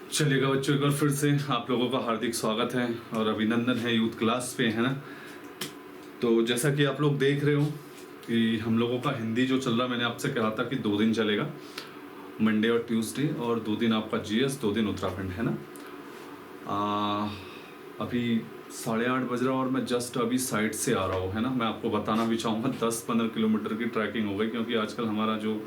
चलिएगा बच्चों, एक बार फिर से आप लोगों का हार्दिक स्वागत है और अभिनंदन है यूथ क्लास पे, है ना। तो जैसा कि आप लोग देख रहे हो कि हम लोगों का हिंदी जो चल रहा, मैंने आपसे कहा था कि 2 दिन चलेगा, मंडे और ट्यूसडे, और 2 दिन आपका जीएस, 2 दिन उत्तराखंड, है ना। अभी 8:30 बज रहा और मैं जस्ट अभी साइड से आ रहा हूँ, है ना। मैं आपको बताना भी चाहूँगा 10-15 किलोमीटर की ट्रैकिंग हो गई, क्योंकि आजकल हमारा जो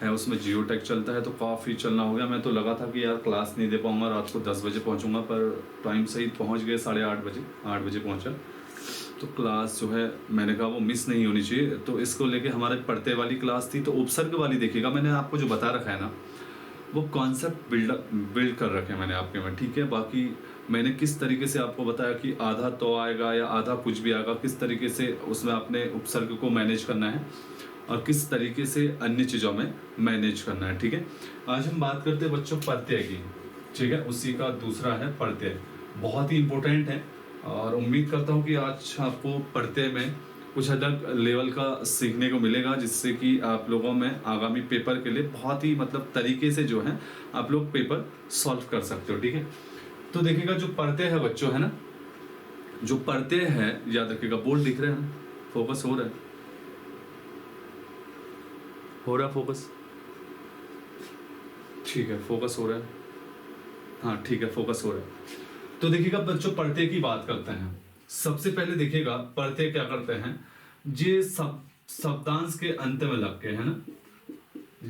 है उसमें जियो टेक चलता है तो काफ़ी चलना हो गया। मैं तो लगा था कि यार क्लास नहीं दे पाऊंगा, रात को 10 बजे पहुंचूंगा, पर टाइम से ही पहुंच गए, 8:30 बजे, 8 बजे पहुंचा। तो क्लास जो है मैंने कहा वो मिस नहीं होनी चाहिए, तो इसको लेके हमारे पढ़ते वाली क्लास थी। तो उपसर्ग वाली देखिएगा, मैंने आपको जो बता रखा है ना वो कॉन्सेप्ट बिल्ड कर रखे हैं मैंने आपके में, ठीक है। बाकी मैंने किस तरीके से आपको बताया कि आधा तो आएगा या आधा कुछ भी आएगा, किस तरीके से उसमें अपने उपसर्ग को मैनेज करना है और किस तरीके से अन्य चीज़ों में मैनेज करना है, ठीक है। आज हम बात करते हैं बच्चों प्रत्यय की, ठीक है। उसी का दूसरा है प्रत्यय, बहुत ही इंपॉर्टेंट है और उम्मीद करता हूँ कि आज आपको प्रत्यय में कुछ अलग लेवल का सीखने को मिलेगा, जिससे कि आप लोगों में आगामी पेपर के लिए बहुत ही मतलब तरीके से जो है आप लोग पेपर सॉल्व कर सकते हो, ठीक है। तो देखिएगा जो प्रत्यय है बच्चों, है ना, जो प्रत्यय है याद रखिएगा, बोर्ड दिख रहे हैं ना, फोकस हो रहा है, फोकस, ठीक है, फोकस हो रहा है, हाँ ठीक है, फोकस हो रहा है। तो देखिएगा बच्चों प्रत्यय की बात करते हैं। सबसे पहले देखिएगा प्रत्यय क्या करते हैं, ये शब्दांश के अंत में लग के, है ना,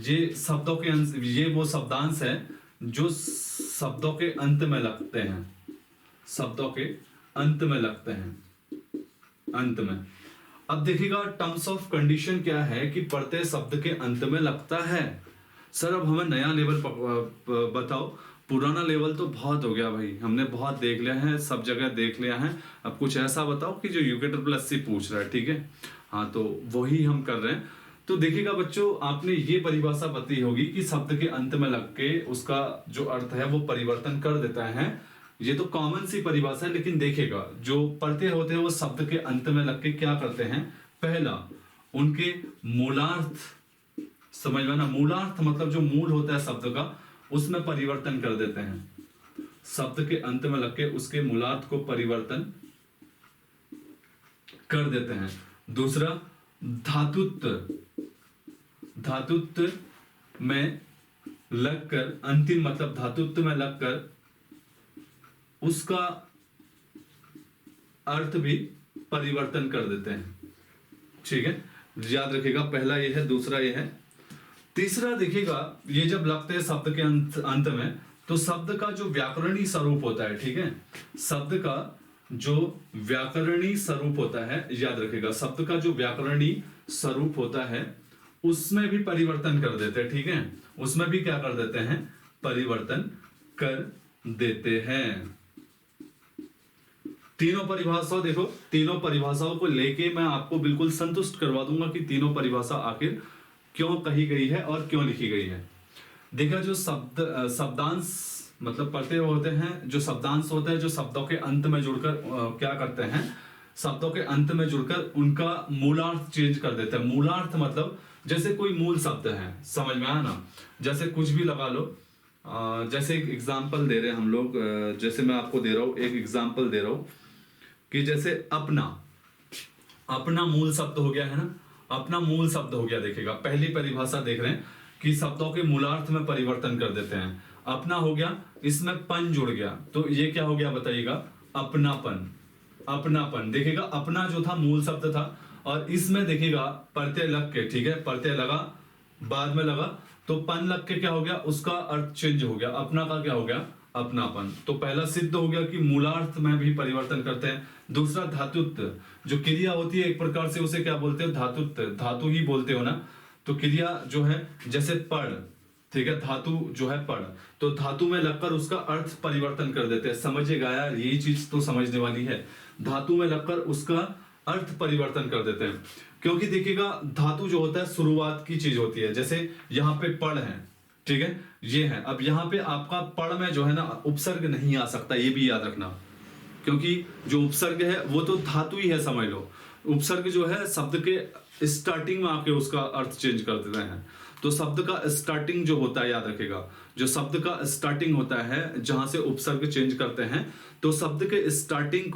ये शब्दों के अंत, ये वो शब्दांश है जो शब्दों के अंत में लगते हैं, शब्दों के अंत में लगते हैं, अंत में। अब देखिएगा टर्म्स ऑफ कंडीशन क्या है कि प्रत्यय शब्द के अंत में लगता है। सर अब हमें नया लेवल बताओ, पुराना लेवल तो बहुत हो गया भाई, हमने बहुत देख लिया है, सब जगह देख लिया है। अब कुछ ऐसा बताओ कि जो UKSSC पूछ रहा है, ठीक है। हाँ तो वही हम कर रहे हैं। तो देखिएगा बच्चों, आपने ये परिभाषा बताई होगी कि शब्द के अंत में लग के उसका जो अर्थ है वो परिवर्तन कर देता है। ये तो कॉमन सी परिभाषा है, लेकिन देखिएगा जो प्रत्यय होते हैं वो शब्द के अंत में लग के क्या करते हैं, पहला उनके मूलार्थ, समझ में ना, मूलार्थ मतलब जो मूल होता है शब्द का उसमें परिवर्तन कर देते हैं। शब्द के अंत में लग के उसके मूलार्थ को परिवर्तन कर देते हैं। दूसरा धातुत्व, धातुत्व में लगकर, अंतिम मतलब धातुत्व में लगकर उसका अर्थ भी परिवर्तन कर देते हैं, ठीक है। याद रखिएगा, पहला ये है, दूसरा ये है। तीसरा देखिएगा, ये जब लगते हैं शब्द के अंत में तो शब्द का जो व्याकरणीय स्वरूप होता है, ठीक है, शब्द का जो व्याकरणीय स्वरूप होता है, याद रखिएगा, शब्द का जो व्याकरणीय स्वरूप होता है उसमें भी परिवर्तन कर देते हैं, ठीक है, उसमें भी क्या कर देते हैं, परिवर्तन कर देते हैं। तीनों परिभाषाओं देखो, तीनों परिभाषाओं को लेके मैं आपको बिल्कुल संतुष्ट करवा दूंगा कि तीनों परिभाषा आखिर क्यों कही गई है और क्यों लिखी गई है। देखा, जो शब्दांश मतलब प्रत्यय होते हैं, जो शब्दांश होते हैं जो शब्दों के अंत में जुड़कर क्या करते हैं, शब्दों के अंत में जुड़कर उनका मूलार्थ चेंज कर देते हैं। मूलार्थ मतलब जैसे कोई मूल शब्द है, समझ में आया ना, जैसे कुछ भी लगा लो। जैसे एक एग्जाम्पल दे रहे हैं हम लोग, जैसे मैं आपको दे रहा हूं, एक एग्जाम्पल दे रहा हूं कि जैसे अपना, अपना मूल शब्द हो गया, है ना, अपना मूल शब्द हो गया। देखिएगा पहली परिभाषा देख रहे हैं कि शब्दों के मूलार्थ में परिवर्तन कर देते हैं। अपना हो गया, इसमें पन जुड़ गया, तो ये क्या हो गया बताइएगा, अपनापन। अपनापन, देखिएगा अपना जो था मूल शब्द था और इसमें देखिएगा प्रत्यय लग के, ठीक है, प्रत्यय लगा, बाद में लगा तो पन लग के क्या हो गया, उसका अर्थ चेंज हो गया, अपना का क्या हो गया, अपनापन। तो पहला सिद्ध हो गया कि मूलार्थ में भी परिवर्तन करते हैं। दूसरा धातुत्व, जो क्रिया होती है एक प्रकार से उसे क्या बोलते हो, धातुत्व, धातु ही बोलते हो ना। तो क्रिया जो है जैसे पढ़, ठीक है, धातु जो है पढ़, तो धातु में लगकर उसका अर्थ परिवर्तन कर देते हैं। समझिएगा यार, यही चीज तो समझने वाली है, धातु में लगकर उसका अर्थ परिवर्तन कर देते हैं। क्योंकि देखिएगा धातु जो होता है शुरुआत की चीज होती है, जैसे यहाँ पे पढ़ है, ठीक है, ये है। अब यहाँ पे आपका पढ़ में जो है ना उपसर्ग नहीं आ सकता, ये भी याद रखना, क्योंकि जो उपसर्ग है वो तो धातु ही है, समझ लो। उपसर्ग जो है शब्द के स्टार्टिंग में आके उसका अर्थ चेंज कर देते हैं। तो शब्द का स्टार्टिंग जो होता है, याद रखेगा, जो शब्द का स्टार्टिंग होता है जहां से उपसर्ग चेंज करते हैं, तो शब्द के स्टार्टिंग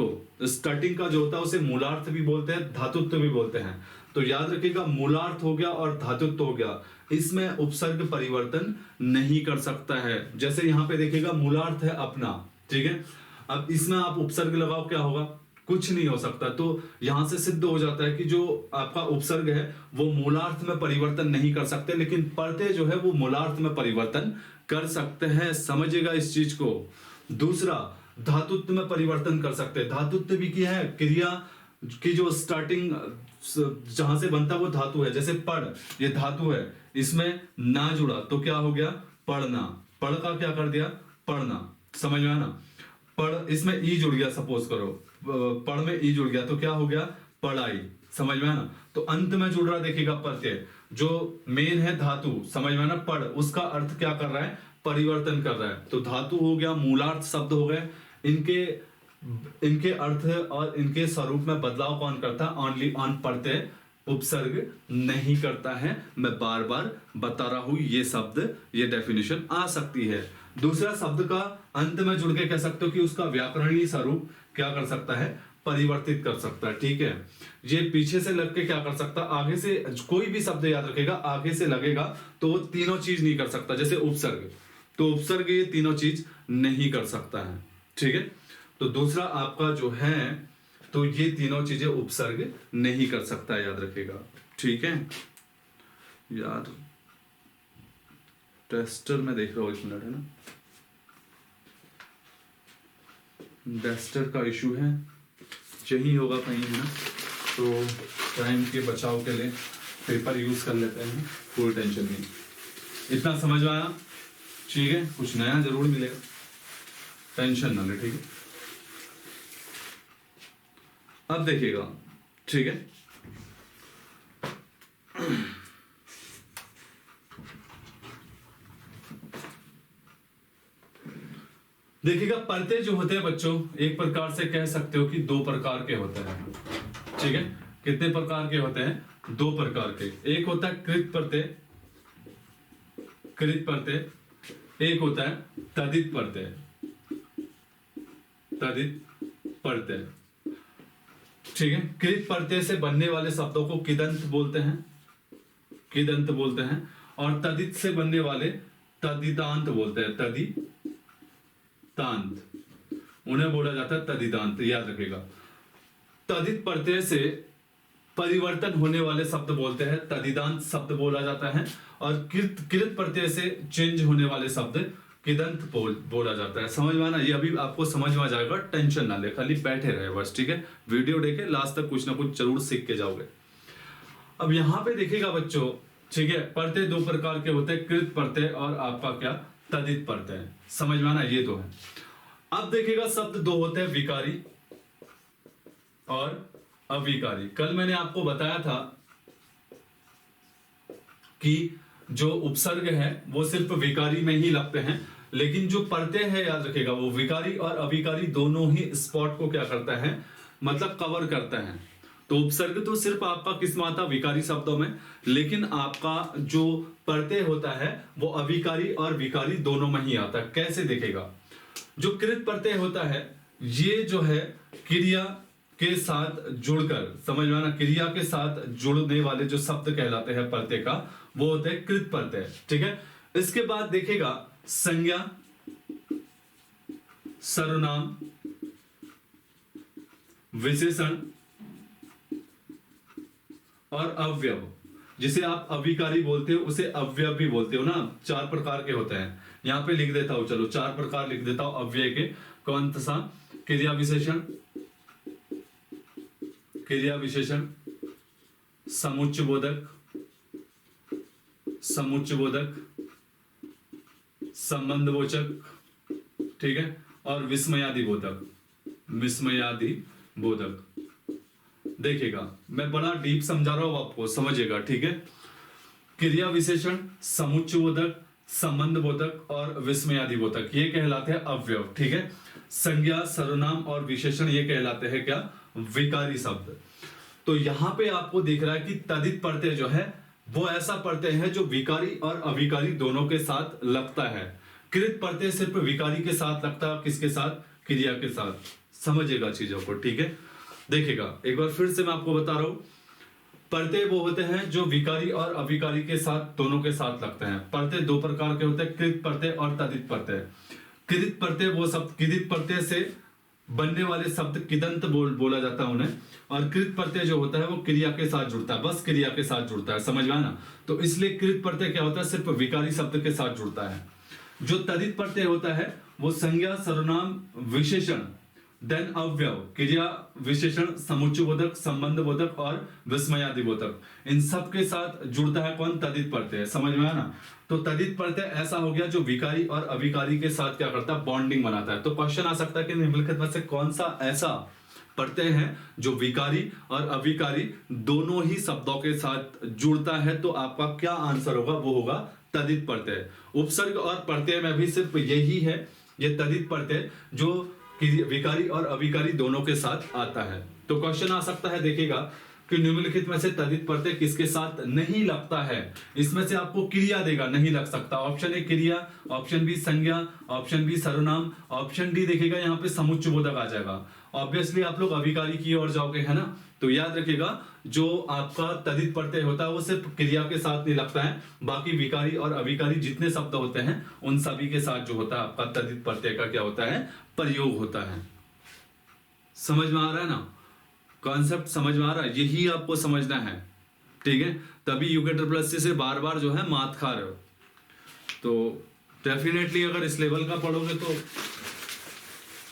का जो होता है उसे मूलार्थ भी बोलते हैं, धातुत्व भी बोलते हैं। तो याद रखिएगा, मूलार्थ हो गया और धातुत्व हो गया, इसमें उपसर्ग परिवर्तन नहीं कर सकता है। जैसे यहाँ पे देखिएगा मूलार्थ है अपना, ठीक है, अब इसमें आप उपसर्ग लगाओ, क्या होगा, कुछ नहीं हो सकता। तो यहां से सिद्ध हो जाता है कि जो आपका उपसर्ग है वो मूलार्थ में परिवर्तन नहीं कर सकते, लेकिन प्रत्यय जो है वो मूलार्थ में परिवर्तन कर सकते हैं, समझिएगा इस चीज को। दूसरा, धातुत्व में परिवर्तन कर सकते हैं। धातुत्व भी क्या है, क्रिया की जो स्टार्टिंग जहां से बनता है वो धातु है। जैसे पढ़, ये धातु है, इसमें ना जुड़ा तो क्या हो गया, पढ़ना। पढ़ का क्या कर दिया, पढ़ना, समझ में आया ना। पढ़, इसमें ई जुड़ गया, सपोज करो पढ़ में ई जुड़ गया तो क्या हो गया, पढ़ाई, समझ में आया ना। तो अंत में जुड़ रहा देखिएगा प्रत्यय, जो मेन है धातु, समझ में आया ना, पढ़, उसका अर्थ क्या कर रहा है, परिवर्तन कर रहा है। तो धातु हो गया, मूलार्थ शब्द हो गए, इनके अर्थ और इनके स्वरूप में बदलाव कौन करता है, ओनली ऑन प्रत्यय, उपसर्ग नहीं करता है। मैं बार बार बता रहा हूं, ये शब्द, ये डेफिनेशन आ सकती है। दूसरा, शब्द का अंत में जुड़ के कह सकते हो कि उसका व्याकरणीय स्वरूप क्या कर सकता है, परिवर्तित कर सकता है, ठीक है। ये पीछे से लग के क्या कर सकता है, आगे से, कोई भी शब्द याद रखेगा आगे से लगेगा तो वो तीनों चीज नहीं कर सकता। जैसे उपसर्ग, तो उपसर्ग ये तीनों चीज नहीं कर सकता है, ठीक है। तो दूसरा आपका जो है, तो ये तीनों चीजें उपसर्ग नहीं कर सकता है, याद रखेगा, ठीक है। यार टेस्टर में देख रहा हूं, 1 मिनट है ना, डेस्टर का इशू है, यही होगा कहीं, है ना। तो टाइम के बचाव के लिए पेपर यूज कर लेते हैं, कोई टेंशन नहीं। इतना समझ में आया, ठीक है, कुछ नया जरूर मिलेगा, टेंशन ना ले, ठीक है। अब देखिएगा, ठीक है, देखिएगा प्रत्यय जो होते हैं बच्चों, एक प्रकार से कह सकते हो कि 2 प्रकार के होते हैं, ठीक है। कितने प्रकार के होते हैं, 2 प्रकार के। एक होता है कृत प्रत्यय, एक होता है तदित प्रत्यय, ठीक है। कृत प्रत्यय से बनने वाले शब्दों को किदंत बोलते हैं, और तदित से बनने वाले तदितांत बोलते हैं, तदितांत, उन्हें बोला जाता है तदितांत, याद रखेगा। तदित प्रत्यय से परिवर्तन होने वाले शब्द बोलते हैं, तदितांत शब्द बोला जाता है, और कृत प्रत्यय से चेंज होने वाले शब्द किदंत बोला जाता है। समझ में आना, ये अभी आपको समझ में आ जाएगा, टेंशन ना ले, खाली बैठे रहे बस, ठीक है। वीडियो देखे लास्ट तक, कुछ ना कुछ जरूर सीख के जाओगे। अब यहां पे देखिएगा बच्चों, ठीक है, प्रत्यय 2 प्रकार के होते हैं, कृत प्रत्यय और आपका क्या, तदित प्रत्यय। समझ में आना, ये तो है। अब देखिएगा शब्द 2 होते हैं, विकारी और अविकारी। कल मैंने आपको बताया था कि जो उपसर्ग है वो सिर्फ विकारी में ही लगते हैं, लेकिन जो प्रत्यय है, याद रखेगा, वो विकारी और अविकारी दोनों ही स्पॉट को क्या करता है, मतलब कवर करता है। तो उपसर्ग तो सिर्फ आपका किस में आता, विकारी शब्दों में, लेकिन आपका जो प्रत्यय होता है वो अविकारी और विकारी दोनों में ही आता है। कैसे देखेगा, जो कृत प्रत्यय होता है, ये जो है क्रिया के साथ जुड़कर, समझ में आना, क्रिया के साथ जुड़ने वाले जो शब्द कहलाते हैं प्रत्यय का, वो होते हैं कृत प्रत्यय, ठीक है। इसके बाद देखेगा संज्ञा, सर्वनाम, विशेषण और अव्यव। जिसे आप अविकारी बोलते हो उसे अव्यव भी बोलते हो ना। 4 प्रकार के होते हैं, यहां पे लिख देता हूं, चलो 4 प्रकार लिख देता हूं अव्यय के। कौन सा, क्रिया विशेषण, समुच्चयबोधक, संबंधबोधक, ठीक है, और विस्मयादि बोधक। देखिएगा मैं बड़ा डीप समझा रहा हूं आपको, समझिएगा, ठीक है। क्रिया विशेषण, समुच्चयबोधक, संबंधबोधक और विस्मयादि बोधक, ये कहलाते हैं अव्यव, ठीक है। संज्ञा, सर्वनाम और विशेषण ये कहलाते हैं क्या, विकारी शब्द। तो यहां पे आपको दिख रहा है कि तदित प्रत्यय जो है वो ऐसा प्रत्यय है जो विकारी और अविकारी दोनों के साथ लगता है। कृत प्रत्यय सिर्फ विकारी के साथ लगता है, किसके साथ? क्रिया के साथ। समझिएगा चीजों को, ठीक है। देखिएगा एक बार फिर से मैं आपको बता रहा हूं, प्रत्यय वो होते हैं जो विकारी और अविकारी के साथ दोनों के साथ लगते हैं। प्रत्यय दो प्रकार के होते हैं, कृत प्रत्यय और तदित प्रत्यय। कृत प्रत्यय वो शब्द, कृत प्रत्यय से बनने वाले शब्द किदंत बोला जाता है उन्हें, और कृत प्रत्यय जो होता है वो क्रिया के साथ जुड़ता है, बस क्रिया के साथ जुड़ता है, समझ में आया ना। तो इसलिए कृत प्रत्यय क्या होता है, सिर्फ विकारी शब्द के साथ जुड़ता है। जो तदित प्रत्यय होता है वो संज्ञा, सर्वनाम, विशेषण, देन अव्यव, क्रिया, विशेषण, समुच्चयबोधक, संबंधबोधक और विस्मयादिबोधक, इन सब के साथ जुड़ता है कौन? तदित प्रत्यय। समझ में आया ना। तो तदित प्रत्यय ऐसा हो गया जो विकारी और अविकारी के साथ क्या करता है? बॉन्डिंग बनाता है। तो क्वेश्चन आ सकता है कि निम्नलिखित में से कौन सा ऐसा प्रत्यय है जो विकारी और अविकारी दोनों ही शब्दों के साथ जुड़ता है? तो आपका क्या आंसर होगा? वो होगा तदित प्रत्यय। उपसर्ग और प्रत्यय में भी सिर्फ यही है, ये तदित प्रत्यय जो विकारी और अविकारी दोनों के साथ आता है। तो क्वेश्चन आ सकता है, देखिएगा कि निम्नलिखित में से तदित प्रत्यय किसके साथ नहीं लगता है? इसमें से आपको क्रिया देगा, नहीं लग सकता। ऑप्शन ए क्रिया, ऑप्शन बी संज्ञा, ऑप्शन बी सर्वनाम, ऑप्शन डी देखिएगा यहाँ पे समुच्चयबोधक आ जाएगा। ऑब्वियसली आप लोग अविकारी की ओर जाओगे, है ना। तो याद रखिएगा जो आपका तदित प्रत्यय होता है वो सिर्फ क्रिया के साथ नहीं लगता है, बाकी विकारी और अविकारी जितने शब्द होते हैं उन सभी के साथ जो होता है आपका तदित प्रत्यय का क्या होता है? प्रयोग होता है। समझ में आ रहा है ना? कॉन्सेप्ट समझ में आ रहा है? यही आपको समझना है, ठीक है। तभी यूकेटर प्लस से बार बार जो है मात खा रहे हो। तो डेफिनेटली अगर इस लेवल का पढ़ोगे तो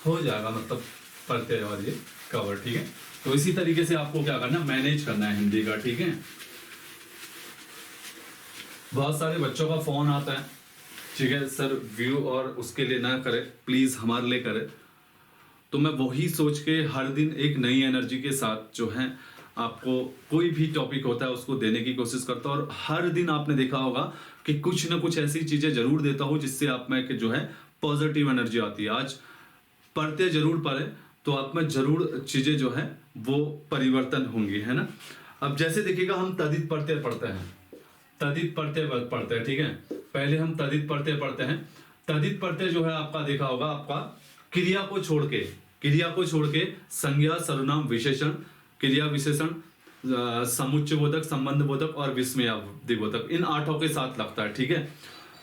हो जाएगा, मतलब प्रत्यय और ये कवर, ठीक है। तो इसी तरीके से आपको क्या करना, मैनेज करना है हिंदी का, ठीक है। बहुत सारे बच्चों का फोन आता है, ठीक है सर व्यू, और उसके लिए ना करे प्लीज, हमारे लिए करे। तो मैं वही सोच के हर दिन एक नई एनर्जी के साथ जो है आपको कोई भी टॉपिक होता है उसको देने की कोशिश करता हूँ। और हर दिन आपने देखा होगा कि कुछ ना कुछ ऐसी चीजें जरूर देता हूँ जिससे आप में जो है पॉजिटिव एनर्जी आती है। आज पढ़ते जरूर पढ़े तो आप में जरूर चीजें जो है वो परिवर्तन होंगी, है ना। अब जैसे देखिएगा हम तदित प्रत्यय पढ़ते हैं, तदित प्रत्यय पढ़ते हैं, ठीक है। पहले हम तदित प्रत्यय पढ़ते हैं। तदित प्रत्यय जो है आपका देखा होगा, आपका क्रिया को छोड़ के संज्ञा, सर्वनाम, विशेषण, क्रिया, विशेषण, समुच्चयबोधक, संबंधबोधक और विस्मयादिबोधक, इन आठों के साथ लगता है, ठीक है।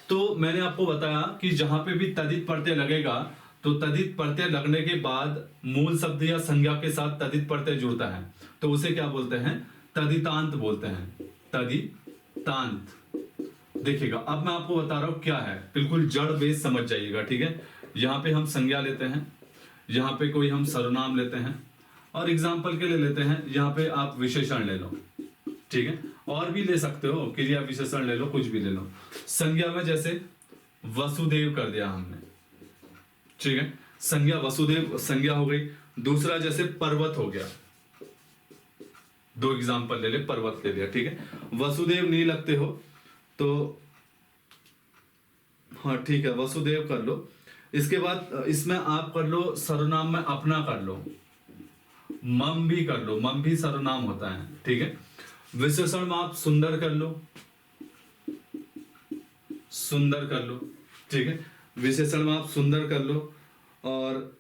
तो मैंने आपको बताया कि जहां पे भी तदित प्रत्यय लगेगा तो तदित प्रत्यय लगने के बाद मूल शब्द या संज्ञा के साथ तदित प्रत्यय जुड़ता है तो उसे क्या बोलते हैं? तदितांत बोलते हैं, तदितांत। देखिएगा अब मैं आपको बता रहा हूं क्या है, बिल्कुल जड़ बेस समझ जाइएगा, ठीक है। यहाँ पे हम संज्ञा लेते हैं, यहाँ पे कोई हम सर्वनाम लेते हैं, और एग्जाम्पल के लिए लेते हैं यहाँ पे आप विशेषण ले लो, ठीक है। और भी ले सकते हो, क्रिया विशेषण ले लो, कुछ भी ले लो। संज्ञा में जैसे वसुदेव कर दिया हमने, ठीक है, संज्ञा वसुदेव संज्ञा हो गई। दूसरा जैसे पर्वत हो गया, दो एग्जाम्पल ले ले, पर्वत ले लिया, ठीक है। वसुदेव नहीं लगते हो तो हाँ ठीक है, वसुदेव कर लो। इसके बाद इसमें आप कर लो सर्वनाम में अपना कर लो, मम भी कर लो, मम भी सर्वनाम होता है, ठीक है। विशेषण में आप सुंदर कर लो, सुंदर कर लो, ठीक है। विशेषण में आप सुंदर कर लो, और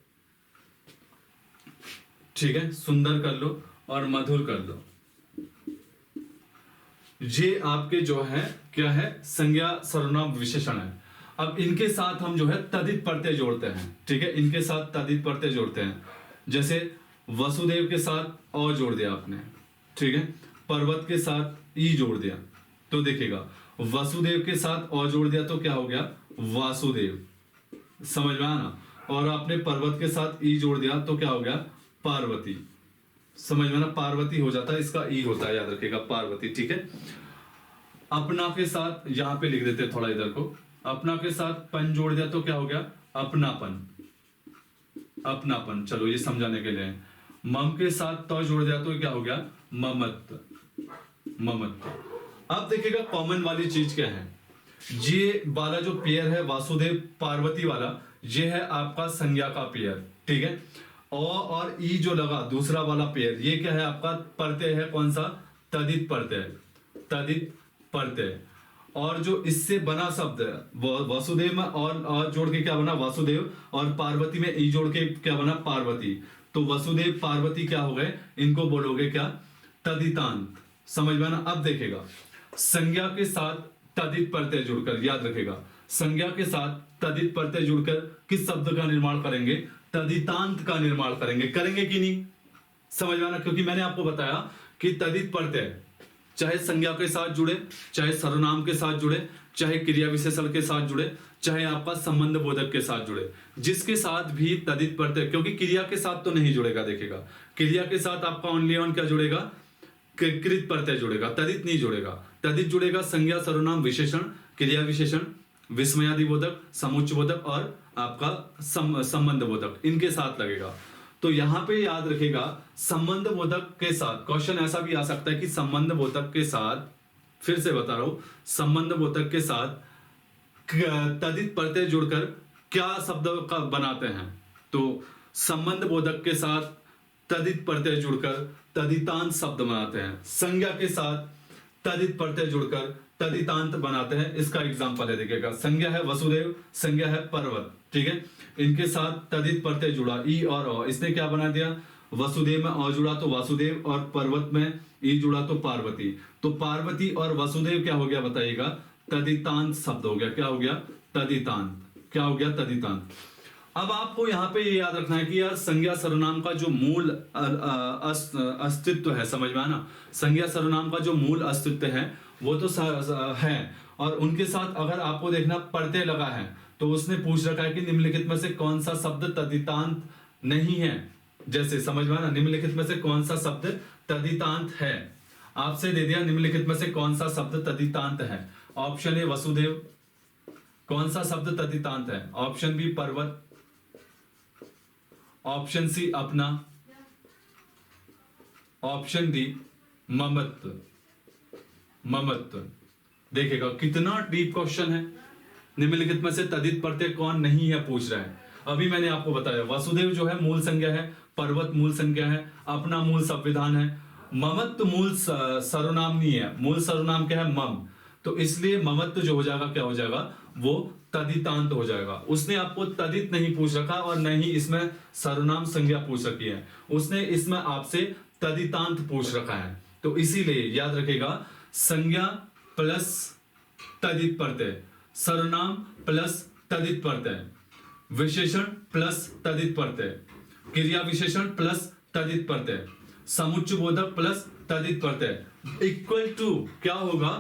ठीक है, सुंदर कर लो और मधुर कर लो। ये आपके जो है क्या है? संज्ञा, सर्वनाम, विशेषण है। अब इनके साथ हम जो है तदित प्रत्यय जोड़ते हैं, ठीक है। इनके साथ तदित प्रत्यय जोड़ते हैं, जैसे वसुदेव के साथ औ जोड़ दिया आपने, ठीक है। पर्वत के साथ ई जोड़ दिया, तो देखिएगा वसुदेव के साथ औ जोड़ दिया तो क्या हो गया? वासुदेव। समझ में आया ना। और आपने पर्वत के साथ ई जोड़ दिया तो क्या हो गया? पार्वती। समझ में ना, पार्वती हो जाता है, इसका ई होता है, याद रखिएगा, पार्वती, ठीक है। अपना के साथ यहां पे लिख देते हैं थोड़ा इधर को, अपना के साथ पन जोड़ दिया तो क्या हो गया? अपनापन, अपनापन। चलो ये समझाने के लिए। मम के साथ तो जोड़ दिया तो क्या हो गया? ममत्व, ममत्व। अब देखिएगा कॉमन वाली चीज क्या है, ये वाला जो पेयर है वासुदेव पार्वती वाला, ये है आपका संज्ञा का पेयर, ठीक है। और ई जो लगा दूसरा वाला पेयर, ये क्या है? आपका प्रत्यय है, कौन सा? तदित प्रत्यय, तदित प्रत्यय, और जो इससे बना शब्द वसुदेव में और जोड़ के क्या बना वासुदेव, और पार्वती में ई जोड़ के क्या बना पार्वती। तो वसुदेव पार्वती क्या हो गए, इनको बोलोगे क्या तदितांत। समझ में ना। अब देखेगा संज्ञा के साथ तदित प्रत्यय जुड़कर, याद रखेगा संज्ञा के साथ तदित प्रत्यय जुड़कर किस शब्द का निर्माण करेंगे, तदितांत का निर्माण करेंगे। करेंगे कि नहीं, समझ में आना। क्योंकि मैंने आपको बताया कि तदित प्रत्यय चाहे संज्ञा के साथ जुड़े, चाहे सर्वनाम के साथ जुड़े, चाहे क्रिया विशेषण के साथ जुड़े, चाहे आपका संबंध बोधक के साथ जुड़े, जिसके साथ भी तदित प्रत्यय, क्योंकि क्रिया के साथ तो नहीं जुड़ेगा। देखेगा क्रिया के साथ आपका ओनली ऑन क्या जुड़ेगा, कृत प्रत्यय जुड़ेगा, तदित नहीं जुड़ेगा। तदित जुड़ेगा संज्ञा सर्वनाम विशेषण, क्रिया विशेषण, विस्मयादि बोधक, समुच्चय बोधक और आपका संबंध बोधक, इनके साथ लगेगा। तो यहां पे याद रखेगा संबंध बोधक के साथ क्वेश्चन ऐसा भी आ सकता है कि संबंध बोधक के साथ, फिर से बता रहा हूं, संबंध बोधक के साथ तदित प्रत्यय जुड़कर क्या शब्द का बनाते हैं। तो संबंध बोधक के साथ तदित प्रत्यय जुड़कर तदितांत शब्द बनाते हैं, संज्ञा के साथ तदित प्रत्यय जुड़कर तदितांत बनाते हैं। इसका एग्जांपल है, देखिएगा संज्ञा है वसुदेव, संज्ञा है पर्वत, ठीक है, इनके साथ तदित प्रत्यय जुड़ा ई और अ, इसने क्या बना दिया, वसुदेव में अ जुड़ा तो वासुदेव, और पर्वत में ई जुड़ा तो पार्वती। तो पार्वती और वसुदेव क्या हो गया बताइएगा, तदितांत शब्द हो गया। क्या हो गया, तदितांत। क्या हो गया, तदितांत। अब आपको यहाँ पे ये याद रखना है कि यार संज्ञा सर्वनाम का जो मूल अस्तित्व है, समझ में आना, संज्ञा सर्वनाम का जो मूल अस्तित्व है वो तो है, और उनके साथ अगर आपको देखना प्रत्यय लगा है तो उसने पूछ रखा है कि निम्नलिखित में से कौन सा शब्द तदितांत नहीं है। जैसे समझ में आना, निम्नलिखित में से कौन सा शब्द तदितांत है, आपसे दे दिया निम्नलिखित में से कौन सा शब्द तदितांत है। ऑप्शन ए वसुदेव, कौन सा शब्द तदितांत है, ऑप्शन बी पर्वत, ऑप्शन सी अपना, ऑप्शन डी ममत्व। ममत्व। देखिएगा कितना डीप क्वेश्चन है। निम्नलिखित में से तदित प्रत्यय कौन नहीं है पूछ रहा है। अभी मैंने आपको बताया वसुदेव जो है मूल संज्ञा है, पर्वत मूल संज्ञा है, अपना मूल संविधान है, ममत्व मूल सर्वनाम नहीं है, मूल सर्वनाम क्या है मम, तो इसलिए ममत्व जो हो जाएगा क्या हो जाएगा, वो तदितांत हो जाएगा। उसने आपको तदित नहीं पूछ रखा और न ही इसमें सर्वनाम संज्ञा पूछ रखी है, उसने इसमें आपसे तदितांत पूछ रखा है। तो इसीलिए याद रखेगा संज्ञा प्लस तदित प्रत्यय, सर्वनाम प्लस तदित प्रत्यय, विशेषण प्लस तदित प्रत्यय, क्रिया विशेषण प्लस तदित प्रत्यय, समुच्चय बोधक प्लस तदित प्रत्यय इक्वल टू क्या होगा,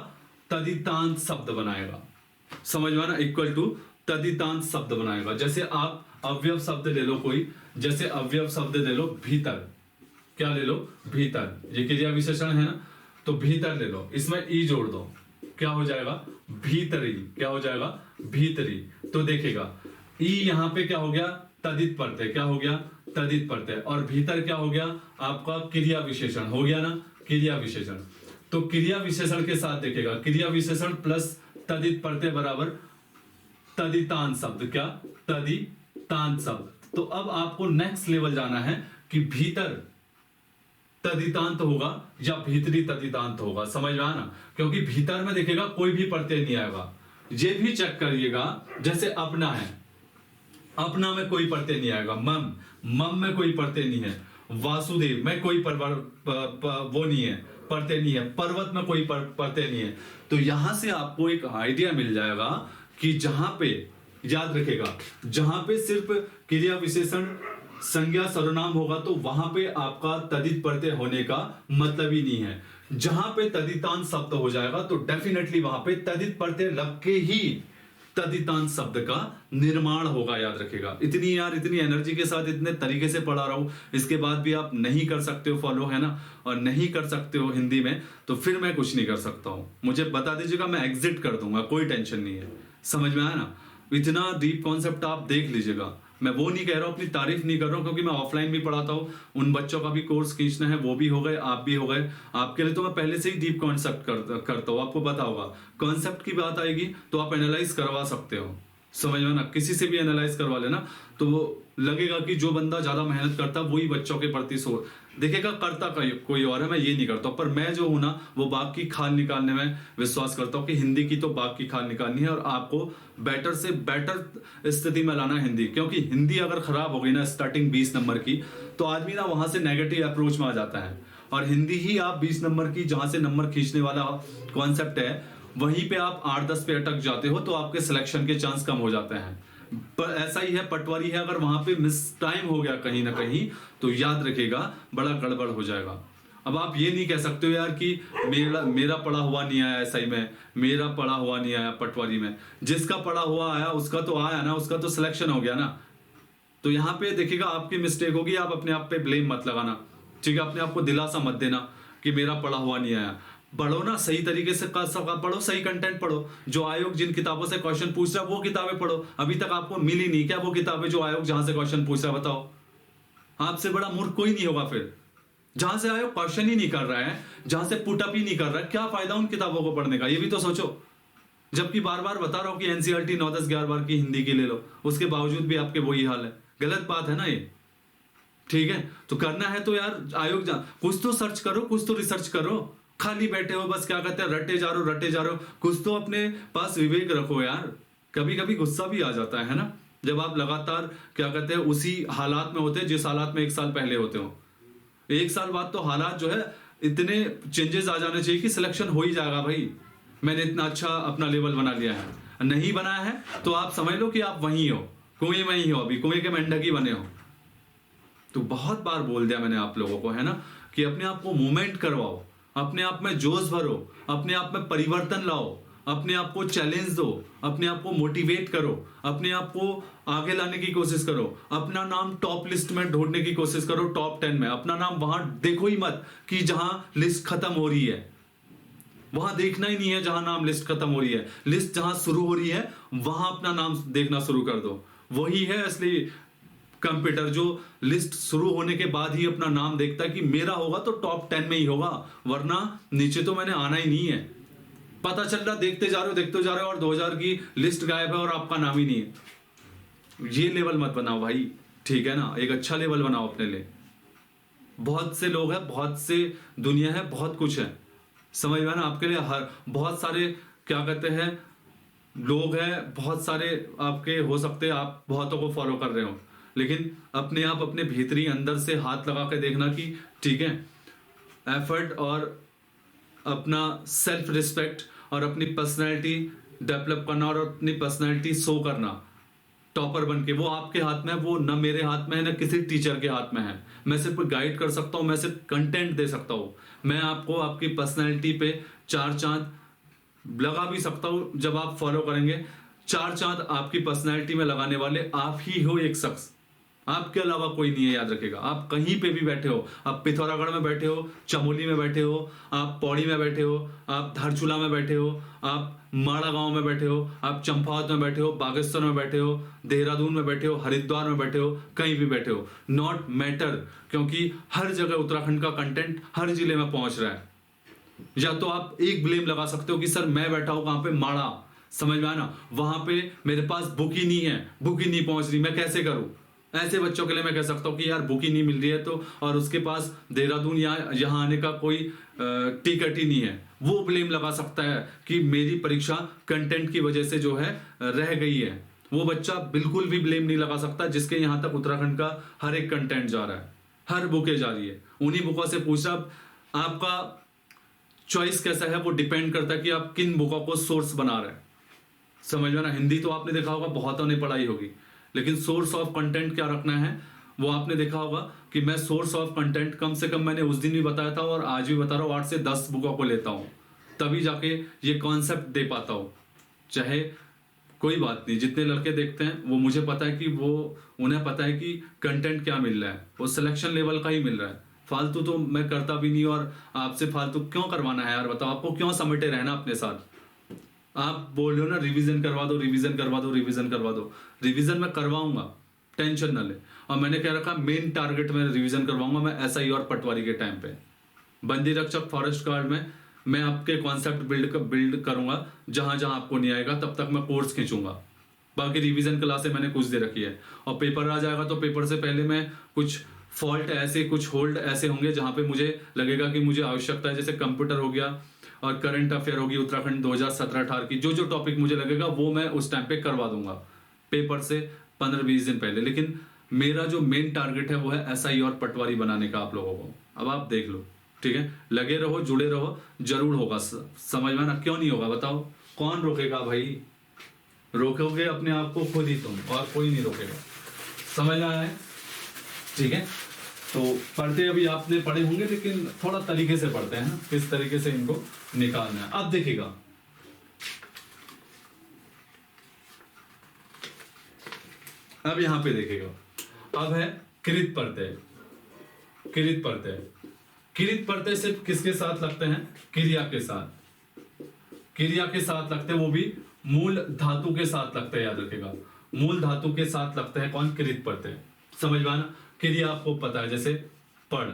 तदितांत शब्द बनाएगा। समझ में ना, इक्वल टू तदितांत शब्द बनाएगा। जैसे आप अवयव शब्द ले लो कोई, जैसे अवयव शब्द ले लो भीतर, क्या ले लो भीतर, ये क्रिया विशेषण है ना, तो भीतर ले लो, इसमें ई जोड़ दो, क्या हो जाएगा भीतरी, क्या हो जाएगा भीतरी। तो देखेगा ई यहां पे क्या हो गया तदित प्रत्यय, क्या हो गया तदित प्रत्यय, और भीतर क्या हो गया आपका क्रिया विशेषण हो गया ना, क्रिया विशेषण। तो क्रिया विशेषण के साथ देखेगा क्रिया विशेषण प्लस तदित प्रत्यय बराबर तदितांत शब्द, क्या तदितांत शब्द। तो अब आपको नेक्स्ट लेवल जाना है कि भीतर तदितांत होगा या भीतरी तदितांत होगा। समझ में आना, क्योंकि भीतर में देखेगा कोई भी प्रत्यय नहीं आएगा। ये भी चेक करिएगा, जैसे अपना है, अपना में कोई प्रत्यय नहीं आएगा, मम मम में कोई प्रत्यय नहीं है, वासुदेव में कोई वो नहीं है, प्रत्यय नहीं है, पर्वत में कोई प्रत्यय नहीं है। तो यहां से आपको एक आइडिया मिल जाएगा कि जहां पे याद रखेगा, जहां पे सिर्फ क्रिया विशेषण संज्ञा सर्वनाम होगा तो वहां पे आपका तदित प्रत्यय होने का मतलब ही नहीं है। जहां पे तदितांत शब्द हो जाएगा तो डेफिनेटली वहां पे तदित प्रत्यय लग के ही तदितांत शब्द का निर्माण होगा। याद रखेगा, इतनी यार इतनी एनर्जी के साथ इतने तरीके से पढ़ा रहा हूं, इसके बाद भी आप नहीं कर सकते हो फॉलो, है ना, और नहीं कर सकते हो हिंदी में, तो फिर मैं कुछ नहीं कर सकता हूं। मुझे बता दीजिएगा, मैं एग्जिट कर दूंगा, कोई टेंशन नहीं है। समझ में आया ना, इतना डीप कॉन्सेप्ट आप देख लीजिएगा। मैं वो नहीं कह रहा हूं, अपनी तारीफ नहीं कर रहा हूं, क्योंकि मैं ऑफलाइन भी पढ़ाता हूं, उन बच्चों का भी कोर्स खींचना है, वो भी हो गए, आप भी हो गए। आपके लिए तो मैं पहले से ही डीप कॉन्सेप्ट करता हूं, आपको पता होगा। कॉन्सेप्ट की बात आएगी तो आप एनालाइज करवा सकते हो। समझ में ना, किसी से भी एनालाइज करवा लेना, तो वो लगेगा कि जो बंदा ज्यादा मेहनत करता है वही बच्चों के प्रति देखिएगा करता कोई और है, मैं ये नहीं करता, पर मैं जो हूं ना वो बाघ की खाल निकालने में विश्वास करता हूँ कि हिंदी की तो बाघ की खाल निकालनी है और आपको बेटर से बेटर स्थिति में लाना है हिंदी। क्योंकि हिंदी अगर खराब हो गई ना स्टार्टिंग 20 नंबर की, तो आदमी ना वहां से नेगेटिव अप्रोच में आ जाता है। और हिंदी ही आप 20 नंबर की जहां से नंबर खींचने वाला कॉन्सेप्ट है, वहीं पे आप 8-10 पे अटक जाते हो तो आपके सिलेक्शन के चांस कम हो जाते हैं। पर ऐसा ही है, पटवारी है, अगर वहां पे मिस टाइम हो गया कहीं ना कहीं तो याद रखिएगा बड़ा गड़बड़ हो जाएगा। अब आप ये नहीं कह सकते हो यार कि मेरा पढ़ा हुआ नहीं आया एसआई में, मेरा पढ़ा हुआ नहीं आया पटवारी में। जिसका पढ़ा हुआ आया उसका तो आया ना, उसका तो सिलेक्शन हो गया ना। तो यहाँ पे देखिएगा आपकी मिस्टेक होगी, आप अपने आप पे ब्लेम मत लगाना, ठीक है। अपने आप को दिलासा मत देना कि मेरा पढ़ा हुआ नहीं आया। पढ़ो ना सही तरीके से, पढ़ो, सही कंटेंट पढ़ो। जो आयोग जिन किताबों से क्वेश्चन पूछ रहा है वो किताबें पढ़ो। अभी तक आपको मिली नहीं क्या वो किताबें जो आयोग जहां से क्वेश्चन पूछ रहा है? बताओ, आपसे बड़ा मूर्ख कोई नहीं होगा। फिर जहां से आयोग क्वेश्चन ही नहीं कर रहा है, जहां से पुटअप ही नहीं कर रहा है, क्या फायदा उन किताबों को पढ़ने का? ये भी तो सोचो। जबकि बार बार बता रहा हूं कि एनसीईआरटी 9, 10, 11 बार की हिंदी की ले लो, उसके बावजूद भी आपके वही हाल है। गलत बात है ना ये, ठीक है। तो करना है तो यार आयोग कुछ तो सर्च करो, कुछ तो रिसर्च करो। खाली बैठे हो बस, क्या कहते हैं, रटे जा रहे हो। कुछ तो अपने पास विवेक रखो यार। कभी कभी गुस्सा भी आ जाता है ना, जब आप लगातार क्या कहते हैं उसी हालात में होते हैं जिस हालात में 1 साल पहले होते हो। 1 साल बाद तो हालात जो है इतने चेंजेस आ जाने चाहिए कि सिलेक्शन हो ही जाएगा। भाई मैंने इतना अच्छा अपना लेवल बना लिया है, नहीं बनाया है तो आप समझ लो कि आप वहीं हो, कुएं में ही हो, अभी कुएं के मेंढक ही बने हो। तो बहुत बार बोल दिया मैंने आप लोगों को, है ना, कि अपने आप को मूवमेंट करवाओ, अपने आप में जोश भरो, अपने आप में परिवर्तन लाओ, अपने आप को चैलेंज दो, अपने आप को मोटिवेट करो, अपने आप को आगे लाने की कोशिश करो, अपना नाम टॉप लिस्ट में ढूंढने की कोशिश करो, टॉप 10 में। अपना नाम वहां देखो ही मत कि जहां लिस्ट खत्म हो रही है, वहां देखना ही नहीं है जहां नाम लिस्ट खत्म हो रही है। लिस्ट जहां शुरू हो रही है वहां अपना नाम देखना शुरू कर दो। वही है असली कंप्यूटर, जो लिस्ट शुरू होने के बाद ही अपना नाम देखता है कि मेरा होगा तो टॉप 10 में ही होगा, वरना नीचे तो मैंने आना ही नहीं है। पता चल रहा देखते जा रहे हो और 2000 की लिस्ट गायब है और आपका नाम ही नहीं है। ये लेवल मत बनाओ भाई, ठीक है ना। एक अच्छा लेवल बनाओ अपने लिए। बहुत से लोग हैं, बहुत से दुनिया है, बहुत कुछ है, समझ में ना आपके लिए। हर बहुत सारे क्या कहते हैं लोग हैं, बहुत सारे आपके हो सकते हैं, आप बहुतों को फॉलो कर रहे हो, लेकिन अपने आप अपने भीतरी अंदर से हाथ लगा के देखना कि ठीक है, एफर्ट और अपना सेल्फ रिस्पेक्ट और अपनी पर्सनैलिटी डेवलप करना और अपनी पर्सनैलिटी शो करना टॉपर बन के, वो आपके हाथ में है। वो ना मेरे हाथ में है ना किसी टीचर के हाथ में है। मैं सिर्फ गाइड कर सकता हूँ, मैं सिर्फ कंटेंट दे सकता हूँ। मैं आपको आपकी पर्सनैलिटी पे 4 चांद लगा भी सकता हूँ। जब आप फॉलो करेंगे, 4 चांद आपकी पर्सनैलिटी में लगाने वाले आप ही हो, एक शख्स, आपके अलावा कोई नहीं है। याद रखिएगा, आप कहीं पे भी बैठे हो, आप पिथौरागढ़ में बैठे हो, चमोली में बैठे हो, आप पौड़ी में बैठे हो, आप धारचूला में बैठे हो, आप माड़ा गांव में बैठे हो, आप चंपावत में बैठे हो, बागेश्वर में बैठे हो, देहरादून में बैठे हो, हरिद्वार में बैठे हो, कहीं भी बैठे हो, नॉट मैटर। क्योंकि हर जगह उत्तराखंड का कंटेंट हर जिले में पहुंच रहा है। या तो आप एक ब्लेम लगा सकते हो कि सर मैं बैठा हूं कहां पे, माड़ा, समझ में आना, वहां पे मेरे पास बुक ही नहीं है, बुक ही नहीं पहुंच रही, मैं कैसे करूं। ऐसे बच्चों के लिए मैं कह सकता हूँ कि यार बुक ही नहीं मिल रही है तो, और उसके पास देहरादून या यहाँ आने का कोई टिकट ही नहीं है, वो ब्लेम लगा सकता है कि मेरी परीक्षा कंटेंट की वजह से जो है रह गई है। वो बच्चा बिल्कुल भी ब्लेम नहीं लगा सकता जिसके यहाँ तक उत्तराखंड का हर एक कंटेंट जा रहा है, हर बुकें जा रही है, उन्हीं बुकों से पूछा। आपका चॉइस कैसा है वो डिपेंड करता है कि आप किन बुकों को सोर्स बना रहे हैं, समझ में ना। हिंदी तो आपने देखा होगा बहुतों ने पढ़ाई होगी, लेकिन सोर्स ऑफ कंटेंट क्या रखना है वो आपने देखा होगा कि मैं सोर्स ऑफ कंटेंट कम से कम मैंने उस दिन भी बताया था और आज भी बता रहा हूँ, 8 से 10 बुकों को लेता हूँ, तभी जाके ये कॉन्सेप्ट दे पाता हूँ। चाहे कोई बात नहीं, जितने लड़के देखते हैं वो मुझे पता है कि वो उन्हें पता है कि कंटेंट क्या मिल रहा है, वो सिलेक्शन लेवल का ही मिल रहा है। फालतू तो मैं करता भी नहीं, और आपसे फालतू क्यों करवाना है यार, बताओ। आपको क्यों समेटे रहना अपने साथ। आप बोल रहे हो ना रिवीजन करवा दो, रिवीजन करवा दो, रिवीजन करवा दो। रिवीजन मैं करवाऊंगा, टेंशन ना ले। और मैंने कह रखा मेन टारगेट में रिवीजन करवाऊंगा मैं एसआई और पटवारी के टाइम पे। बंदी रक्षक फॉरेस्ट गार्ड में मैं आपके कॉन्सेप्ट बिल्ड करूंगा, जहां जहां आपको नहीं आएगा तब तक मैं कोर्स खींचूंगा। बाकी रिवीजन क्लासें मैंने कुछ दे रखी है, और पेपर आ जाएगा तो पेपर से पहले मैं कुछ फॉल्ट ऐसे कुछ होल्ड ऐसे होंगे जहां पे मुझे लगेगा कि मुझे आवश्यकता है, जैसे कंप्यूटर हो गया और करंट अफेयर होगी उत्तराखंड 2017-18 की, जो जो टॉपिक मुझे लगेगा वो मैं उस टाइम पे करवा दूंगा पेपर से 15-20 दिन पहले। लेकिन मेरा जो मेन टारगेट है वो है एसआई और पटवारी बनाने का आप लोगों को। अब आप देख लो, ठीक है, लगे रहो, जुड़े रहो, जरूर होगा। समझ में ना, क्यों नहीं होगा बताओ, कौन रोकेगा भाई? रोकोगे अपने आप को खुद ही तुम, और कोई नहीं रोकेगा। समझ में आया है? ठीक है, तो पढ़ते अभी आपने पढ़े होंगे, लेकिन थोड़ा तरीके से पढ़ते हैं ना, किस तरीके से इनको निकालना है। अब देखिएगा, अब यहां पे देखिएगा, अब है कृत प्रत्यय। कृत प्रत्यय, कृत प्रत्यय सिर्फ किसके साथ लगते हैं? क्रिया के साथ। क्रिया के साथ लगते हैं, वो भी मूल धातु के साथ लगते हैं, याद रखेगा, मूल धातु के साथ लगते हैं। कौन? कृत प्रत्यय। समझ में आना? क्रिया आपको पता है, जैसे पढ़,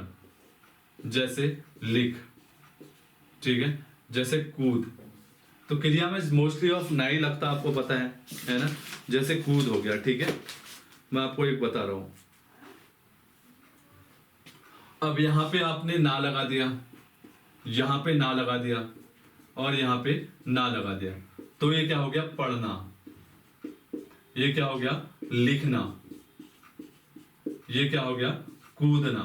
जैसे लिख, ठीक है, जैसे कूद। तो क्रिया में मोस्टली ऑफ नहीं लगता, आपको पता है ना? जैसे कूद हो गया, ठीक है। मैं आपको एक बता रहा हूं, अब यहां पे आपने ना लगा दिया, यहां पे ना लगा दिया, और यहां पे ना लगा दिया, तो ये क्या हो गया? पढ़ना। ये क्या हो गया? लिखना। ये क्या हो गया? कूदना।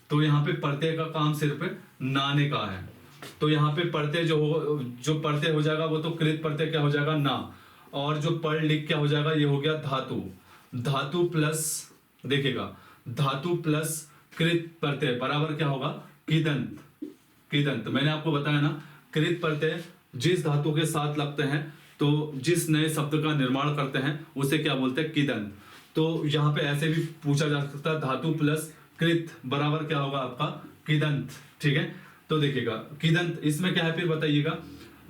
तो यहाँ पे प्रत्यय का काम सिर्फ नाने का है। तो यहाँ पे प्रत्यय जो प्रत्यय हो जाएगा वो तो कृत प्रत्यय क्या हो जाएगा? ना। और जो पढ़ लिख क्या हो जाएगा? ये हो गया धातु। धातु प्लस, देखिएगा, धातु प्लस कृत प्रत्यय बराबर क्या होगा? किदंत। किदंत मैंने आपको बताया ना, कृत प्रत्यय जिस धातु के साथ लगते हैं, तो जिस नए शब्द का निर्माण करते हैं, उसे क्या बोलते हैं? किदंत। तो यहां पे ऐसे भी पूछा जा सकता है, धातु प्लस कृत बराबर क्या होगा आपका? किदंत। ठीक है, तो देखिएगा किदंत, इसमें क्या है फिर बताइएगा।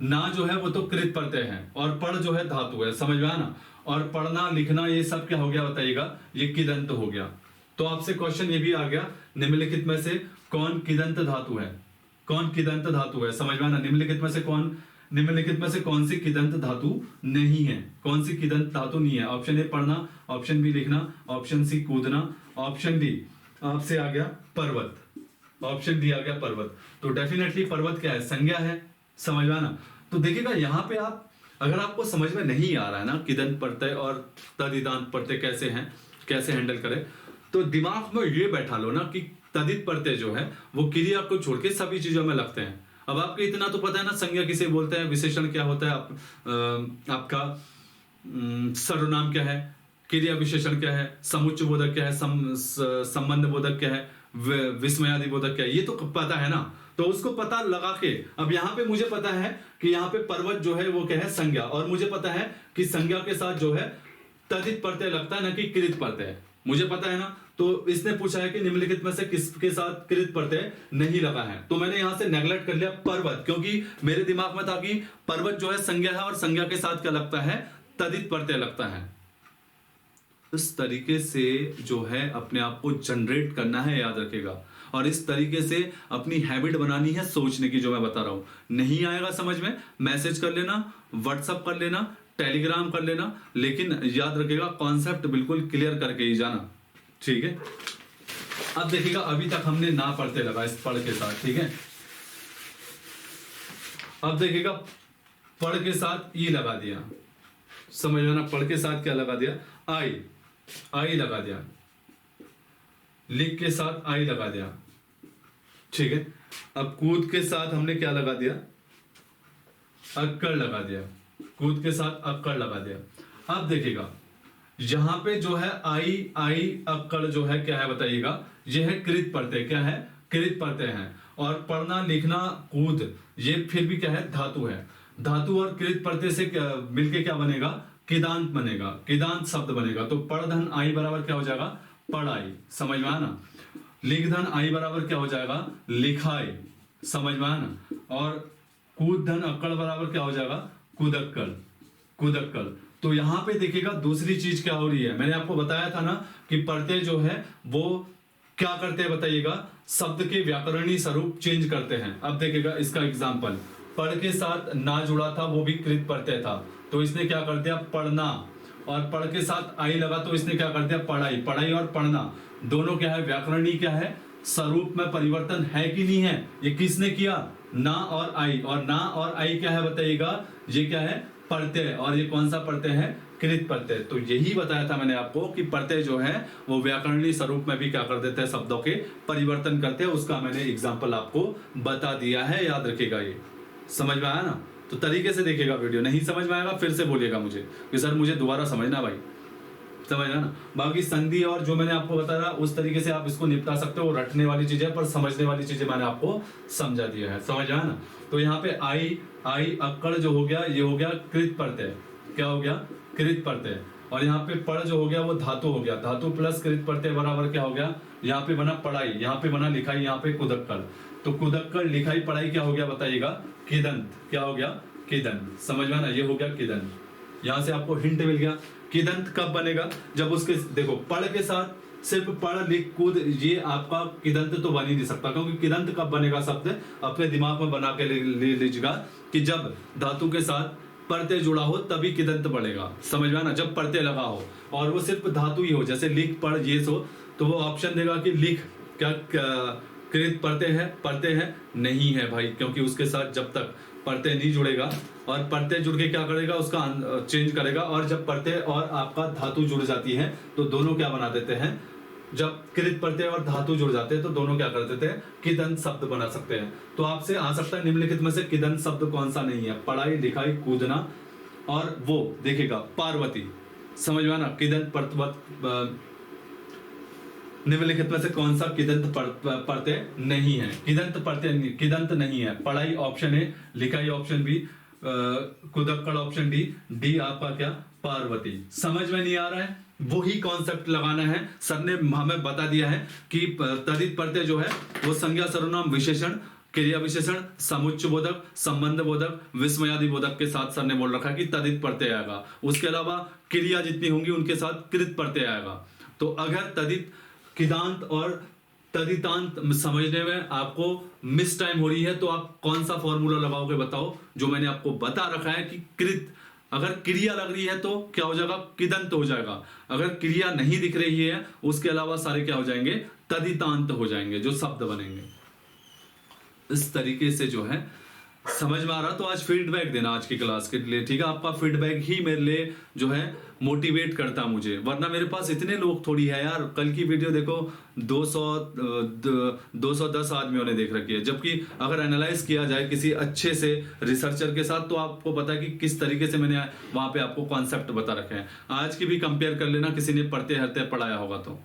ना जो है वो तो कृत प्रत्यय है, और पढ़ जो है धातु है। समझ में आया ना? और पढ़ना लिखना ये सब क्या हो गया बताइएगा? ये किदंत हो गया। तो आपसे क्वेश्चन ये भी आ गया, निम्नलिखित में से कौन किदंत धातु है? कौन किदंत धातु है? समझ में आना? निम्नलिखित में से कौन सी किदंत धातु नहीं है? कौन सी किदंत धातु नहीं है? ऑप्शन ए पढ़ना, ऑप्शन बी लिखना, ऑप्शन सी कूदना, ऑप्शन डी आपसे आ गया पर्वत, ऑप्शन डी आ गया पर्वत। तो डेफिनेटली पर्वत क्या है? संज्ञा है। समझ में आना? तो देखिएगा यहाँ पे आप, अगर आपको समझ में नहीं आ रहा है ना किदंत प्रत्यय और तदिदांत प्रत्यय कैसे हैं, कैसे हैंडल करें, तो दिमाग में ये बैठा लो ना कि तदित प्रत्यय जो है वो क्रिया को छोड़ के सभी चीजों में लगते हैं। अब आपको इतना तो पता है ना, संज्ञा किसे बोलते हैं, विशेषण क्या होता है, आपका सर्वनाम क्या है, क्रिया विशेषण क्या है, समुच्चय बोधक क्या है, संबंध बोधक क्या है, विस्मयादि बोधक क्या है, ये तो पता है ना। तो उसको पता लगा के, अब यहाँ पे मुझे पता है कि यहाँ पे पर्वत जो है वो क्या है? संज्ञा। और मुझे पता है कि संज्ञा के साथ जो है तदित प्रत्यय लगता है, ना कि कृत प्रत्यय। मुझे पता है ना। तो इसने पूछा है कि निम्नलिखित में से किसके साथ कृत प्रत्यय नहीं लगा है, तो मैंने यहां से नेगलेक्ट कर लिया पर्वत, क्योंकि मेरे दिमाग में था कि पर्वत जो है संज्ञा है, और संज्ञा के साथ क्या लगता है? तदित प्रत्यय लगता है। इस तरीके से जो है अपने आप को जनरेट करना है, याद रखेगा। और इस तरीके से अपनी हैबिट बनानी है सोचने की, जो मैं बता रहा हूं। नहीं आएगा समझ में, मैसेज कर लेना, व्हाट्सएप कर लेना, टेलीग्राम कर लेना, लेकिन याद रखेगा कॉन्सेप्ट बिल्कुल क्लियर करके ही जाना, ठीक है। अब देखिएगा, अभी तक हमने ना पढ़ते लगा इस पढ़ के साथ, ठीक है। अब देखिएगा पढ़ के साथ ई लगा दिया, समझ लेना। पढ़ के साथ क्या लगा दिया? आई लगा दिया। लिख के साथ आई लगा दिया, ठीक है। अब कूद के साथ हमने क्या लगा दिया? अक्कड़ लगा दिया। कूद के साथ अक्कड़ लगा दिया। अब देखिएगा यहां पे जो है आई अक्कड़ जो है क्या है बताइएगा? यह है कृत प्रत्यय। क्या है? कृत प्रत्यय है। और पढ़ना लिखना कूद ये फिर भी क्या है? धातु है। धातु और कृत प्रत्यय से मिलके क्या बनेगा? किदांत बनेगा, किदांत शब्द बनेगा। तो पढ़ धन आई बराबर क्या हो जाएगा? पढ़ाई। समझ में आना? लिख धन आई बराबर क्या हो जाएगा? लिखाई। समझ में आना? और कूद धन अक्कड़ बराबर क्या हो जाएगा? कुदक्कड़। कुदक्कड़। तो यहां पे देखिएगा दूसरी चीज क्या हो रही है, मैंने आपको बताया था ना कि प्रत्यय जो है वो क्या करते हैं बताइएगा? शब्द के व्याकरणीय स्वरूप चेंज करते हैं। अब देखिएगा इसका एग्जांपल, पढ़ के साथ ना जुड़ा था, वो भी कृत प्रत्यय था, तो इसने क्या कर दिया? पढ़ना। और पढ़ के साथ आई लगा तो इसने क्या कर दिया, पढ़ाई। पढ़ाई और पढ़ना दोनों क्या है, व्याकरणीय क्या है, स्वरूप में परिवर्तन है कि नहीं है, ये किसने किया, ना और आई। और ना और आई क्या है बताइएगा, ये क्या है, प्रत्यय। और ये कौन सा प्रत्यय है, कृत प्रत्यय। तो यही बताया था मैंने आपको कि प्रत्यय जो है वो व्याकरणीय स्वरूप में भी क्या कर देते हैं, शब्दों के परिवर्तन करते हैं। उसका मैंने एग्जाम्पल आपको बता दिया है, याद रखिएगा। ये समझ में आया ना, तो तरीके से देखिएगा वीडियो। नहीं समझ में आएगा फिर से बोलिएगा मुझे कि सर मुझे दोबारा समझना भाई, समझना ना। बाकी संधि और जो मैंने आपको बताया उस तरीके से आप इसको निपटा सकते हो। रटने वाली चीजें पर समझने वाली चीजें मैंने आपको समझा दिया है, समझ आया ना। तो यहाँ पे आई अक्कड़ जो हो गया, ये हो गया कृत प्रत्यय। क्या हो गया, कृत प्रत्यय। और यहाँ पे पढ़ जो हो गया वो धातु हो गया। धातु प्लस कृत प्रत्यय बराबर क्या हो गया, यहाँ पे बना पढ़ाई, यहाँ पे बना लिखाई, यहाँ पे कुदक्कड़। तो कुदक्कड़ लिखाई पढ़ाई क्या हो गया बताइएगा, किदंत। क्या हो गया, किदंत। समझ में ना, ये हो गया किदंत। यहाँ से आपको हिंट मिल गया। किदंत कब बनेगा, जब उसके देखो पढ़ के साथ सिर्फ पढ़ लिख कूद, ये आपका किदंत तो बन ही नहीं सकता। क्योंकि किदंत कब बनेगा शब्द, अपने दिमाग में बना के ले लीजिएगा कि जब धातु के साथ प्रत्यय जुड़ा हो तभी किदंत बढ़ेगा। समझ में ना, जब प्रत्यय लगा हो और वो सिर्फ धातु ही हो, जैसे लिख पढ़ ये सो, तो वो ऑप्शन देगा कि लिख क्या कृत प्रत्यय है नहीं है भाई, क्योंकि उसके साथ जब तक प्रत्यय नहीं जुड़ेगा, और प्रत्यय जुड़ के क्या करेगा, उसका चेंज करेगा। और जब प्रत्यय और आपका धातु जुड़ जाती है तो दोनों क्या बना देते हैं, जब कृत प्रत्यय और धातु जुड़ जाते हैं तो दोनों क्या कर देते हैं, किदंत शब्द बना सकते हैं। तो आपसे आ सकता है निम्नलिखित में से किदंत शब्द कौन सा नहीं है, पढ़ाई लिखाई कूदना और वो देखिएगा पार्वती। समझ में आना, किदंत निम्नलिखित में से कौन सा किदंत प्रत्यय नहीं है, किदंत नहीं है। पढ़ाई ऑप्शन ए, लिखाई ऑप्शन बी, कुदक्कड़ ऑप्शन डी आपका क्या, पार्वती। समझ में नहीं आ रहा है, वही कॉन्सेप्ट लगाना है। सर ने हमें बता दिया है कि तदित प्रत्यय जो है वो संज्ञा सर्वनाम विशेषण क्रिया विशेषण समुच्चय बोधक संबंध बोधक विस्मयादि बोधक के साथ सर ने बोल रखा है कि तदित प्रत्यय आएगा। उसके अलावा क्रिया जितनी होंगी उनके साथ कृत प्रत्यय आएगा। तो अगर तदित किदांत और तदितांत समझने में आपको मिस टाइम हो रही है तो आप कौन सा फॉर्मूला लगाओगे बताओ, जो मैंने आपको बता रखा है कि कृत, अगर क्रिया लग रही है तो क्या हो जाएगा, किदंत हो जाएगा। अगर क्रिया नहीं दिख रही है उसके अलावा सारे क्या हो जाएंगे, तदितांत हो जाएंगे, जो शब्द बनेंगे। इस तरीके से जो है समझ में आ रहा, तो आज फीडबैक देना आज की क्लास के लिए, ठीक है। आपका फीडबैक ही मेरे लिए जो है मोटिवेट करता मुझे, वरना मेरे पास इतने लोग थोड़ी है यार। कल की वीडियो देखो 210 आदमियों ने देख रखी है, जबकि अगर एनालाइज किया जाए किसी अच्छे से रिसर्चर के साथ तो आपको पता है कि किस तरीके से मैंने वहां पे आपको कॉन्सेप्ट बता रखे हैं। आज की भी कंपेयर कर लेना, किसी ने पढ़ते हरते पढ़ाया होगा तो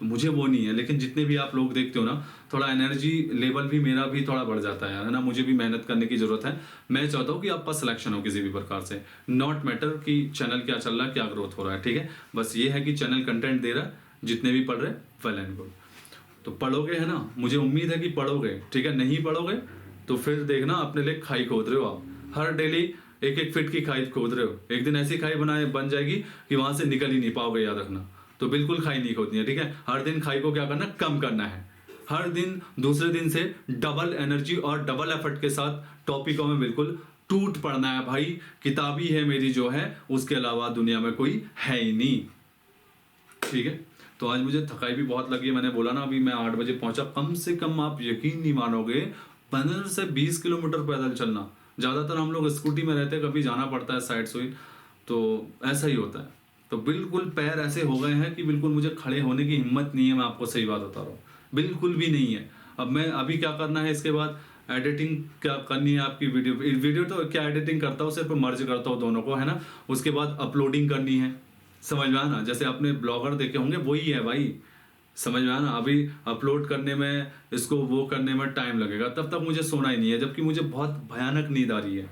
मुझे वो नहीं है, लेकिन जितने भी आप लोग देखते हो ना, थोड़ा एनर्जी लेवल भी मेरा भी थोड़ा बढ़ जाता है ना, मुझे भी मेहनत करने की जरूरत है। मैं चाहता हूँ कि आपका सिलेक्शन हो किसी भी प्रकार से, नॉट मैटर कि चैनल क्या चल रहा है, क्या ग्रोथ हो रहा है, ठीक है। बस ये है कि चैनल कंटेंट दे रहा है, जितने भी पढ़ रहे वेल एंड गुड। तो पढ़ोगे है ना, मुझे उम्मीद है कि पढ़ोगे, ठीक है। नहीं पढ़ोगे तो फिर देखना अपने लिए खाई खोद रहे हो आप, हर डेली एक फीट की खाई खोद रहे हो। एक दिन ऐसी खाई बन जाएगी कि वहां से निकल ही नहीं पाओगे, याद रखना। तो बिल्कुल खाई नहीं खोदनी है, ठीक है। हर दिन खाई को क्या करना, कम करना है। हर दिन दूसरे दिन से डबल एनर्जी और डबल एफर्ट के साथ टॉपिकों में बिल्कुल टूट पड़ना है भाई। किताबी है मेरी जो है, उसके अलावा दुनिया में कोई है ही नहीं, ठीक है। तो आज मुझे थकाई भी बहुत लगी है, मैंने बोला ना अभी मैं 8 बजे पहुंचा। कम से कम आप यकीन नहीं मानोगे 15 से 20 किलोमीटर पैदल चलना। ज्यादातर हम लोग स्कूटी में रहते हैं, कभी जाना पड़ता है साइड सुई, तो ऐसा ही होता है। तो बिल्कुल पैर ऐसे हो गए हैं कि बिल्कुल मुझे खड़े होने की हिम्मत नहीं है, मैं आपको सही बात बता रहा हूँ, बिल्कुल भी नहीं है। अब मैं अभी क्या करना है, इसके बाद एडिटिंग क्या करनी है आपकी वीडियो तो क्या एडिटिंग करता हूँ, सिर्फ मर्ज करता हूँ दोनों को, है ना। उसके बाद अपलोडिंग करनी है, समझ में आना। जैसे आपने ब्लॉगर देखे होंगे वही है भाई, समझ में आना। अभी अपलोड करने में, इसको वो करने में टाइम लगेगा, तब तक मुझे सोना ही नहीं है, जबकि मुझे बहुत भयानक नींद आ रही है।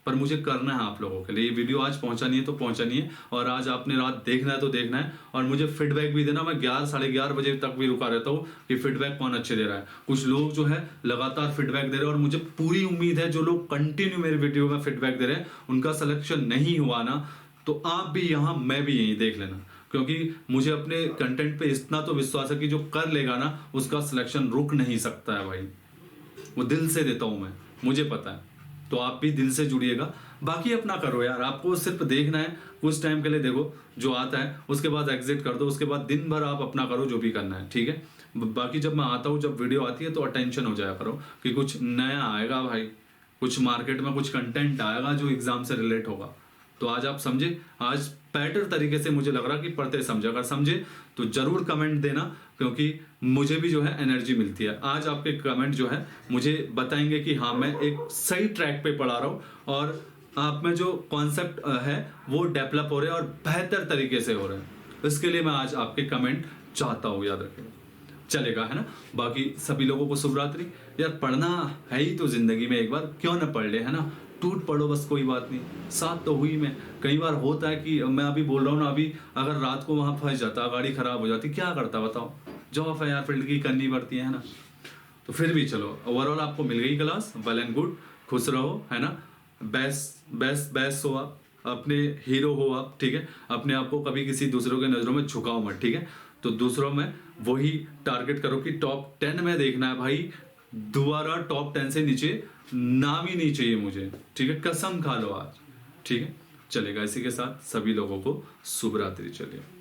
पर मुझे करना है आप लोगों के लिए, ये वीडियो आज पहुंचानी है तो पहुंचानी है, और आज आपने रात देखना है तो देखना है, और मुझे फीडबैक भी देना। मैं 11 साढ़े 11 बजे तक भी रुका रहता हूँ कि फीडबैक कौन अच्छे दे रहा है। कुछ लोग जो है लगातार फीडबैक दे रहे हैं, और मुझे पूरी उम्मीद है जो लोग कंटिन्यू मेरे वीडियो में फीडबैक दे रहे हैं उनका सिलेक्शन नहीं हुआ ना, तो आप भी यहाँ, मैं भी यहीं देख लेना, क्योंकि मुझे अपने कंटेंट पे इतना तो विश्वास है कि जो कर लेगा ना उसका सिलेक्शन रुक नहीं सकता है भाई। वो दिल से देता हूं मैं, मुझे पता है। तो आप भी दिल से जुड़िएगा। बाकी अपना करो यार, आपको सिर्फ देखना है, कुछ टाइम के लिए देखो जो आता है, उसके बाद एग्जिट कर दो, उसके बाद दिन भर आप अपना करो जो भी करना है, ठीक है। बाकी जब मैं आता हूँ, जब वीडियो आती है तो अटेंशन हो जाया करो कि कुछ नया आएगा भाई, कुछ मार्केट में कुछ कंटेंट आएगा जो एग्जाम से रिलेट होगा। तो आज आप समझे, आज बेटर तरीके से मुझे लग रहा कि पढ़ते समझे, अगर समझे तो जरूर कमेंट देना, क्योंकि मुझे भी जो है एनर्जी मिलती है। आज आपके कमेंट जो है मुझे बताएंगे कि हाँ मैं एक सही ट्रैक पे पढ़ा रहा हूँ और आप में जो कॉन्सेप्ट है वो डेवलप हो रहे हैं और बेहतर तरीके से हो रहे हैं। इसके लिए मैं आज आपके कमेंट चाहता हूँ, याद रखिएगा, चलेगा, है ना। बाकी सभी लोगों को शुभ रात्रि। यार पढ़ना है ही तो जिंदगी में, एक बार क्यों ना पढ़ ले, है ना। टूट पड़ो बस, कोई बात नहीं, साथ तो हुई में। कई बार होता है कि मैं अभी बोल रहा हूँ ना, अभी अगर रात को वहां फंस जाता, गाड़ी खराब हो जाती, क्या करता बताओ, जॉब है यार, फील्ड की करनी पड़ती है ना। तो फिर भी चलो, ओवरऑल आपको मिल गई क्लास, वेल एंड गुड, खुश रहो, है ना। बेस्ट बेस्ट बेस्ट हो आप, अपने हीरो हो आप, ठीक है। अपने आप को कभी किसी दूसरों के नजरों में झुकाओ मत, ठीक है। तो दूसरों में वही टारगेट करो कि टॉप 10 में देखना है भाई, दोबारा टॉप 10 से नीचे नाम ही नहीं चाहिए मुझे, ठीक है। कसम खा लो आज, ठीक है। चलेगा, इसी के साथ सभी लोगों को शुभ रात्रि। चलिए।